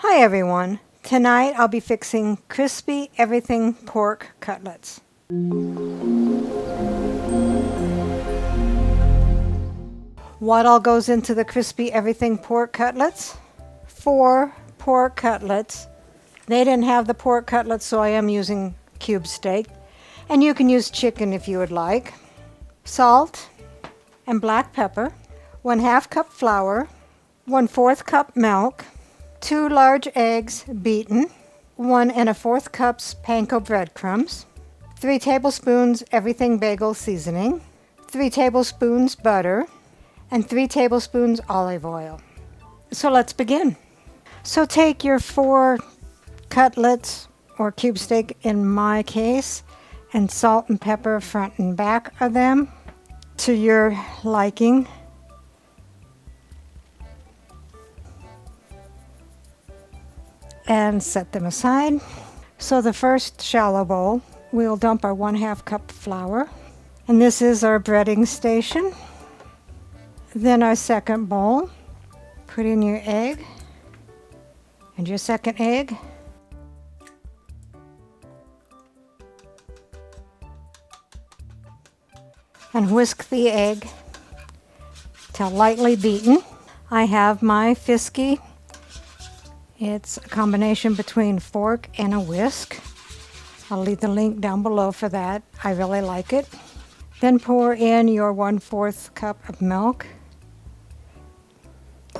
Hi everyone. Tonight I'll be fixing crispy everything pork cutlets. What all goes into the crispy everything pork cutlets? 4 pork cutlets. They didn't have the pork cutlets, so I am using cube steak. And you can use chicken if you would like. Salt and black pepper, 1/2 cup flour, 1/4 cup milk, 2 large eggs beaten, 1 1/4 cups panko breadcrumbs, 3 tablespoons everything bagel seasoning, 3 tablespoons butter, and 3 tablespoons olive oil. So let's begin. So take your 4 cutlets, or cube steak in my case, and salt and pepper front and back of them to your liking. And set them aside. So the first shallow bowl, we'll dump our 1/2 cup flour. And this is our breading station. Then our second bowl, put in your egg and your second egg. And whisk the egg till lightly beaten. I have my Fisky. It's a combination between fork and a whisk. I'll leave the link down below for that. I really like it. Then pour in your 1/4 cup of milk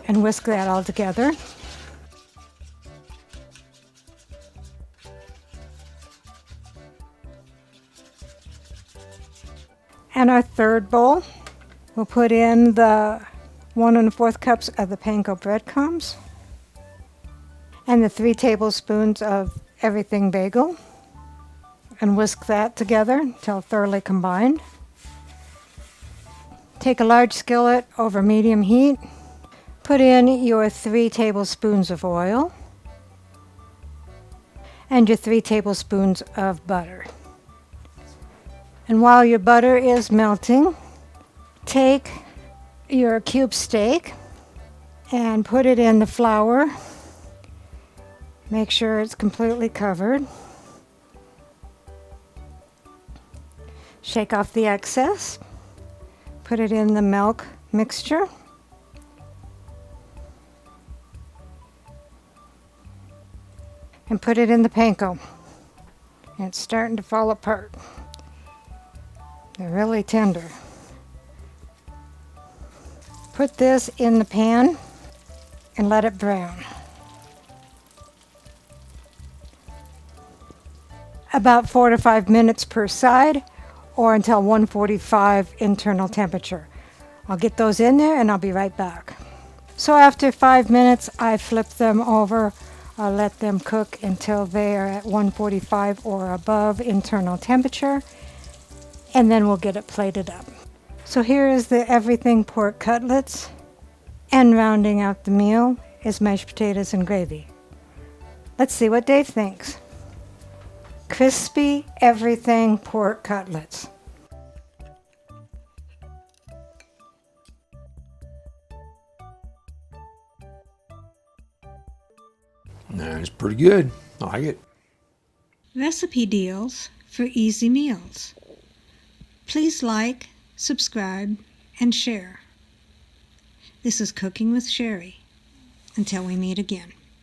and whisk that all together. And our third bowl, we'll put in the 1 1/4 cups of the panko breadcrumbs and the 3 tablespoons of everything bagel, and whisk that together until thoroughly combined. Take a large skillet over medium heat, put in your 3 tablespoons of oil and your 3 tablespoons of butter. And while your butter is melting, take your cube steak and put it in the flour. Make sure it's completely covered. Shake off the excess. Put it in the milk mixture. And put it in the panko. And it's starting to fall apart. They're really tender. Put this in the pan and let it brown. About 4 to 5 minutes per side, or until 145 internal temperature. I'll get those in there and I'll be right back. So after 5 minutes, I flip them over. I'll let them cook until they are at 145 or above internal temperature, and then we'll get it plated up. So here is the everything pork cutlets, and rounding out the meal is mashed potatoes and gravy. Let's see what Dave thinks. Crispy everything pork cutlets. That's pretty good. I like it. Recipe deals for easy meals. Please like, subscribe, and share. This is Cooking with Sherry. Until we meet again.